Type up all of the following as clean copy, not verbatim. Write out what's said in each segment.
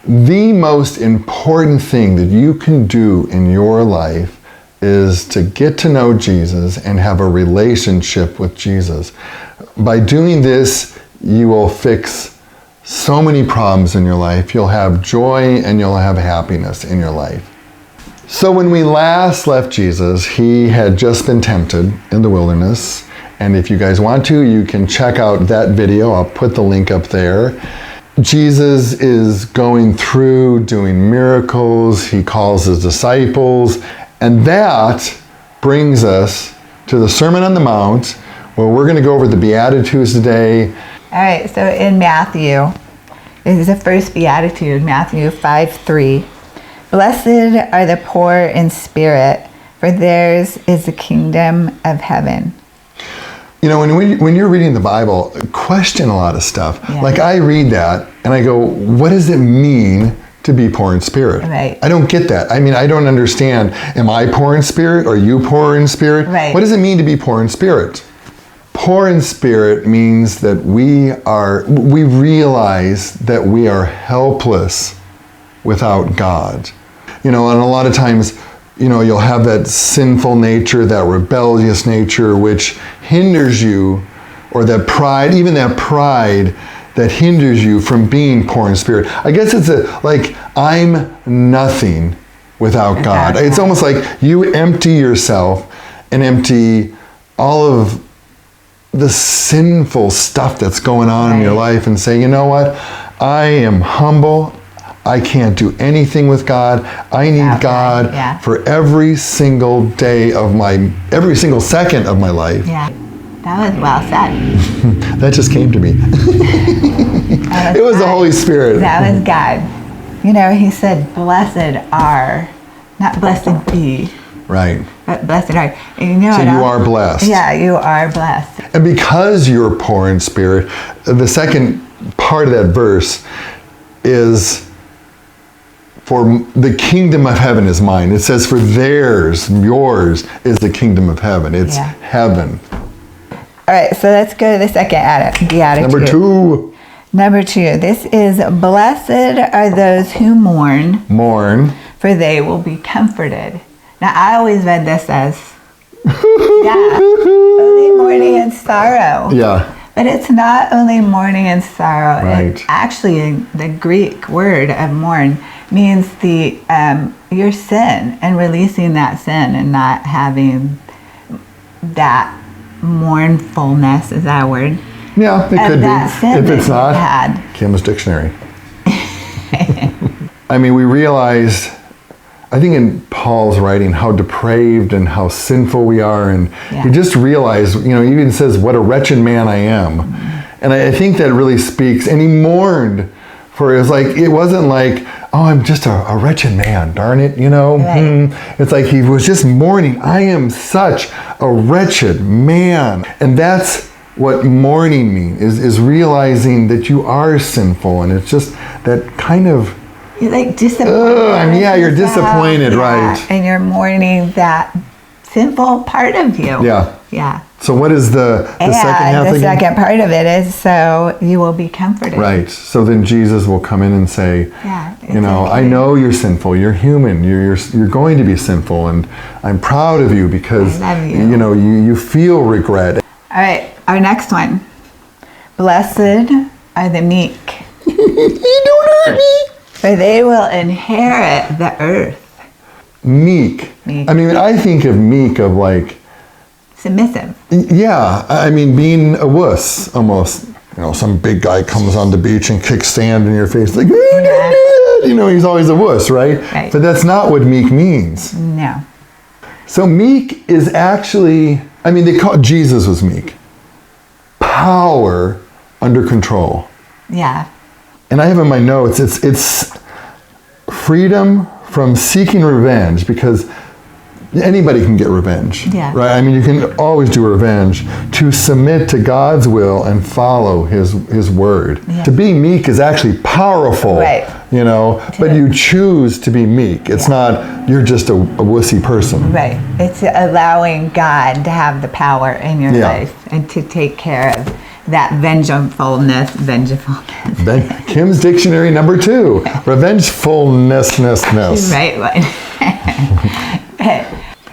the most important thing that you can do in your life is to get to know Jesus and have a relationship with Jesus. By doing this, you will fix so many problems in your life. You'll have joy and you'll have happiness in your life. So when we last left Jesus, he had just been tempted in the wilderness. And if you guys want to, you can check out that video. I'll put the link up there. Jesus is going through doing miracles. He calls his disciples. And that brings us to the Sermon on the Mount, where we're going to go over the Beatitudes today. All right, so in Matthew, this is the first Beatitude, Matthew 5:3. Blessed are the poor in spirit, for theirs is the kingdom of heaven. You know, when you're reading the Bible, question a lot of stuff. Yeah. Like I read that and I go, what does it mean to be poor in spirit? Right. I don't get that. I mean, I don't understand. Am I poor in spirit? Are you poor in spirit? Right. What does it mean to be poor in spirit? Poor in spirit means that we realize that we are helpless without God. You know, and a lot of times, you know, you'll have that sinful nature, that rebellious nature, which hinders you, or that pride, even that pride that hinders you from being poor in spirit. I guess it's like, I'm nothing without God. It's almost like you empty yourself and empty all of the sinful stuff that's going on in your life and say, you know what? I am humble. I can't do anything with God. I need God for every single day of every single second of my life. Yeah, that was well said. That just came to me. It was the Holy Spirit. That was God. You know, he said, blessed are, not blessed be. Right. But blessed are. And you know so what you are blessed. Yeah, you are blessed. And because you're poor in spirit, the second part of that verse is, for the kingdom of heaven is mine. It says, for yours is the kingdom of heaven. It's heaven. All right, so let's go to the second beatitude. Number two. This is, blessed are those who mourn. Mourn. For they will be comforted. Now, I always read this as, only mourning and sorrow. Yeah. But it's not only mourning and sorrow. Right. It actually, the Greek word of mourn means your sin and releasing that sin and not having that mournfulness. Is that a word? Yeah, it could be. If it's not, Kim's dictionary. I mean, we realized, I think in Paul's writing, how depraved and how sinful we are, and you just realize, you know, he even says, what a wretched man I am. Mm-hmm. And I think that really speaks, and he mourned for it wasn't like, oh, I'm just a wretched man, darn it, you know. Right. It's like he was just mourning, I am such a wretched man. And that's what mourning means, is realizing that you are sinful, and it's just that kind of, you're like disappointed. You're disappointed, right. And you're mourning that sinful part of you. Yeah. So what is the second half again? The second part of it is, so you will be comforted. Right. So then Jesus will come in and say, you know, okay. I know you're sinful. You're human. You're going to be sinful, and I'm proud of you because I love you. You know, you feel regret. All right. Our next one. Blessed are the meek. You don't hurt me. For they will inherit the earth. Meek. I mean, I think of meek of like... submissive. Yeah. I mean, being a wuss, almost. You know, some big guy comes on the beach and kicks sand in your face like, you know, he's always a wuss, right? But that's not what meek means. No. So meek is actually, I mean, Jesus was meek. Power under control. Yeah. And I have in my notes, it's freedom from seeking revenge, because anybody can get revenge, right? I mean, you can always do revenge. To submit to God's will and follow His word. Yeah. To be meek is actually powerful, you know, but you choose to be meek. It's not, you're just a wussy person. Right. It's allowing God to have the power in your life and to take care of that vengefulness. Kim's dictionary number 2, revengefulness. Right.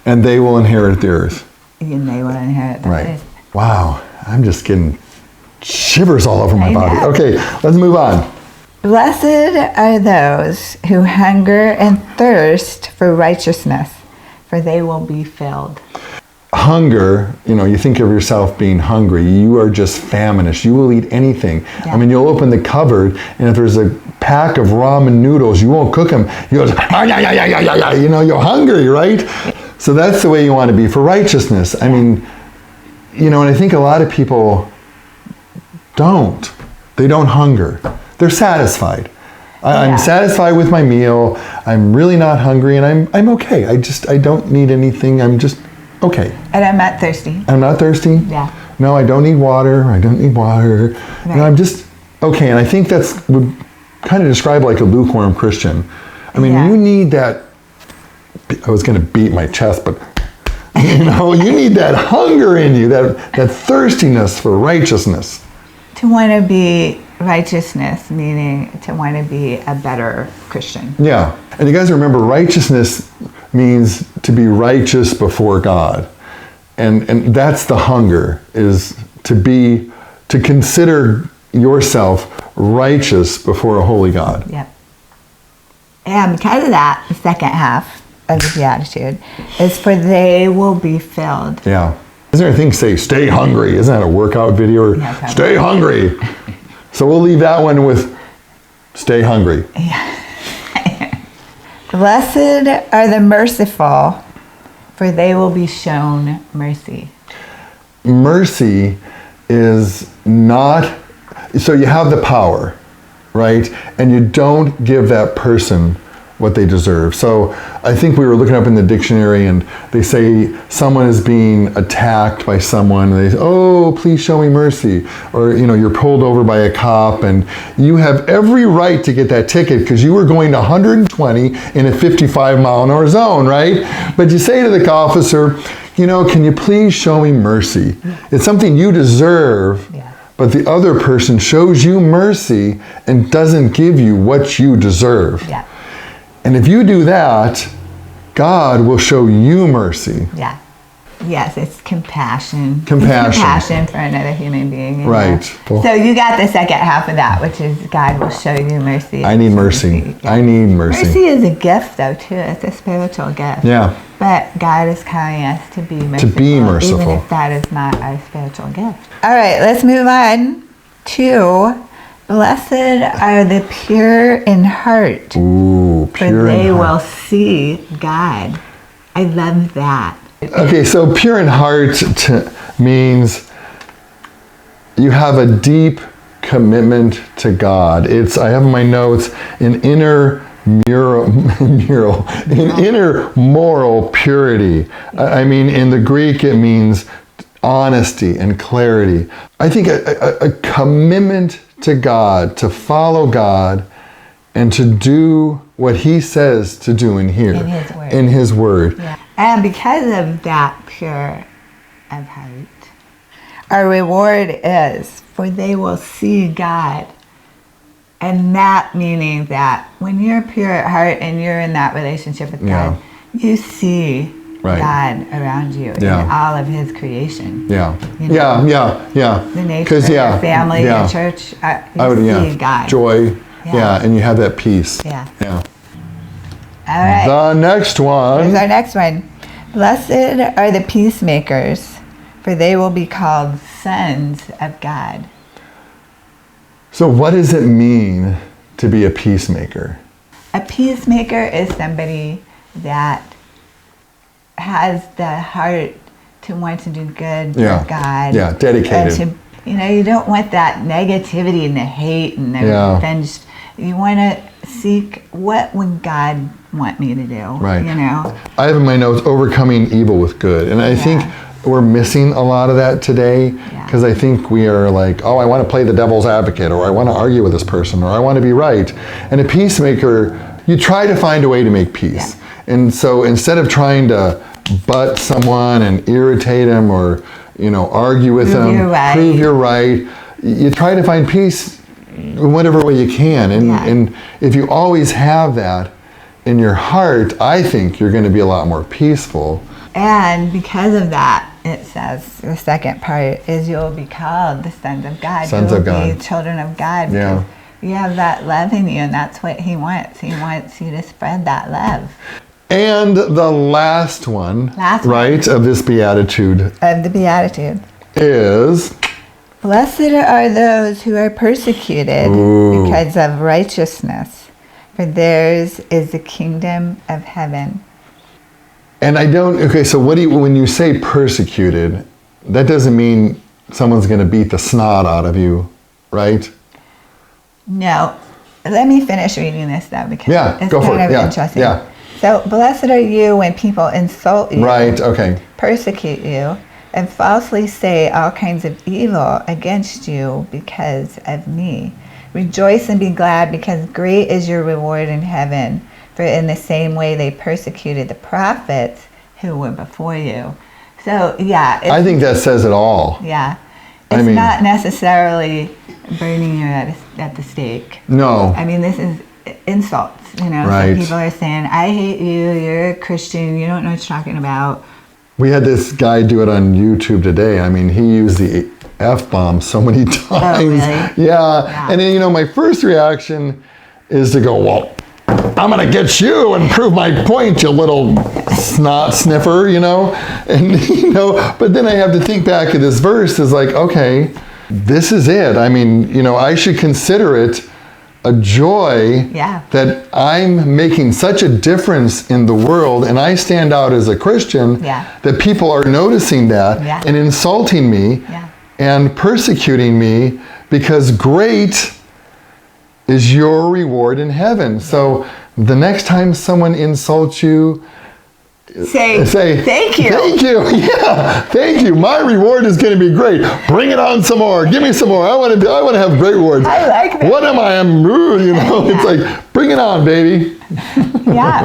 And they will inherit the earth. And they will inherit the Right. earth. Wow, I'm just getting shivers all over my I body. know. Okay, let's move on. Blessed are those who hunger and thirst for righteousness, for they will be filled. Hunger, you think of yourself being hungry. You are just famished. You will eat anything. Yeah. I mean, you'll open the cupboard, and if there's a pack of ramen noodles, you won't cook them. You'll just, you're hungry, right? So that's the way you want to be for righteousness. I mean, and I think a lot of people don't. They don't hunger. They're satisfied. I'm satisfied with my meal. I'm really not hungry, and I'm okay. I don't need anything. I'm just okay. And I'm not thirsty. I'm not thirsty? Yeah. No, I don't need water. Right. I'm just okay. And I think that's would kind of describe like a lukewarm Christian. I mean, you need that. I was going to beat my chest, but you need that hunger in you, that thirstiness for righteousness. To want to be righteousness, meaning to want to be a better Christian. Yeah. And you guys remember, righteousness means to be righteous before God. And that's the hunger, is to consider yourself righteous before a holy God. Yep. And because of that, the second half of the Beatitude is for they will be filled. Yeah. Isn't there a thing say, stay hungry? Isn't that a workout video? Or, stay hungry. So we'll leave that one with stay hungry. Yeah. Blessed are the merciful, for they will be shown mercy. Mercy is not, so you have the power, right? And you don't give that person what they deserve. So I think we were looking up in the dictionary, and they say someone is being attacked by someone, and they say, oh, please show me mercy. Or, you're pulled over by a cop, and you have every right to get that ticket because you were going to 120 in a 55-mile-an-hour zone, right? But you say to the officer, can you please show me mercy? It's something you deserve. Yeah. But the other person shows you mercy and doesn't give you what you deserve. Yeah. And if you do that, God will show you mercy. Yeah. Yes, it's compassion. Compassion. It's compassion for another human being. Right. So you got the second half of that, which is God will show you mercy. I need mercy. Yeah. I need mercy. Mercy is a gift, though, too. It's a spiritual gift. Yeah. But God is calling us to be merciful. To be merciful. Even if that is not our spiritual gift. All right, let's move on to blessed are the pure in heart. Ooh, For pure they in will heart. see God. I love that. Okay, so pure in heart means you have a deep commitment to God. I have in my notes an inner inner moral purity. I mean, in the Greek, it means honesty and clarity. I think a commitment to God, to follow God, and to do what He says to do in here. In His Word. Yeah. And because of that pure of heart, our reward is, for they will see God. And that meaning that when you're pure at heart and you're in that relationship with God, you see God around you in all of His creation. Yeah. The nature of your family, your church, you see God. Joy. Yeah, and you have that peace. Yeah. All right. The next one. Here's our next one. Blessed are the peacemakers, for they will be called sons of God. So what does it mean to be a peacemaker? A peacemaker is somebody that has the heart to want to do good for God. Yeah, dedicated. And you don't want that negativity and the hate and the revenge. You want to seek, what would God want me to do? Right. I have in my notes, overcoming evil with good. And I think we're missing a lot of that today, because I think we are like, oh, I want to play the devil's advocate, or I want to argue with this person, or I want to be right. And a peacemaker, you try to find a way to make peace. Yeah. And so instead of trying to butt someone and irritate them, or argue with them, prove you're right, you try to find peace in whatever way you can. And if you always have that in your heart, I think you're going to be a lot more peaceful. And because of that, it says the second part is you'll be called the sons of God. You'll be children of God. Because you have that love in you, and that's what he wants. He wants you to spread that love. And the last one, right, of this beatitude. Of the beatitude. Is... Blessed are those who are persecuted because of righteousness, for theirs is the kingdom of heaven. And I don't, okay, so when you say persecuted, that doesn't mean someone's going to beat the snot out of you, right? No. Let me finish reading this though, because it's kind of interesting. Yeah. So, blessed are you when people insult you, persecute you, and falsely say all kinds of evil against you because of me. Rejoice and be glad, because great is your reward in heaven. For in the same way they persecuted the prophets who were before you. So, I think that says it all. Yeah. It's not necessarily burning you at the stake. No. I mean, this is insults, you know. Right. So people are saying, I hate you, you're a Christian, you don't know what you're talking about. We had this guy do it on YouTube today. I mean, he used the F-bomb so many times. Oh, really? Yeah. And then, you know, my first reaction is to go, well, I'm going to get you and prove my point, you little snot sniffer, you know. And, you know, but then I have to think back at this verse is like, okay, this is it. I mean, you know, I should consider it a joy that I'm making such a difference in the world, and I stand out as a Christian, that people are noticing that and insulting me and persecuting me, because great is your reward in heaven. So the next time someone insults you, say thank you. Thank you. Yeah, thank you. My reward is going to be great. Bring it on some more. Give me some more. I want to have great rewards. I like that. What am I? I'm rude. You know, it's like, bring it on, baby. Yeah.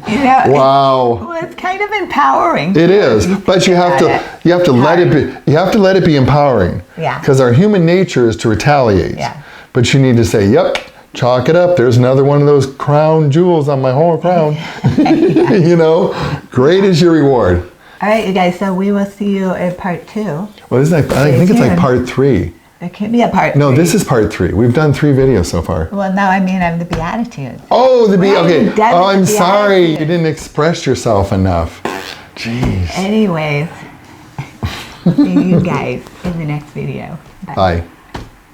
You know, wow. It's kind of empowering. It is, but you have to let it be. You have to let it be empowering. Yeah. Because our human nature is to retaliate. Yeah. But you need to say, yep. Chalk it up. There's another one of those crown jewels on my whole crown. You know, great is your reward. All right, you guys. So we will see you in part 2. Well, isn't that, I think it's like part 3. There could be a part 3. No, this is part 3. We've done 3 videos so far. Well, now I mean I'm the Beatitudes. Oh, okay. Oh, I'm sorry. You didn't express yourself enough. Jeez. Anyways, see you guys in the next video. Bye.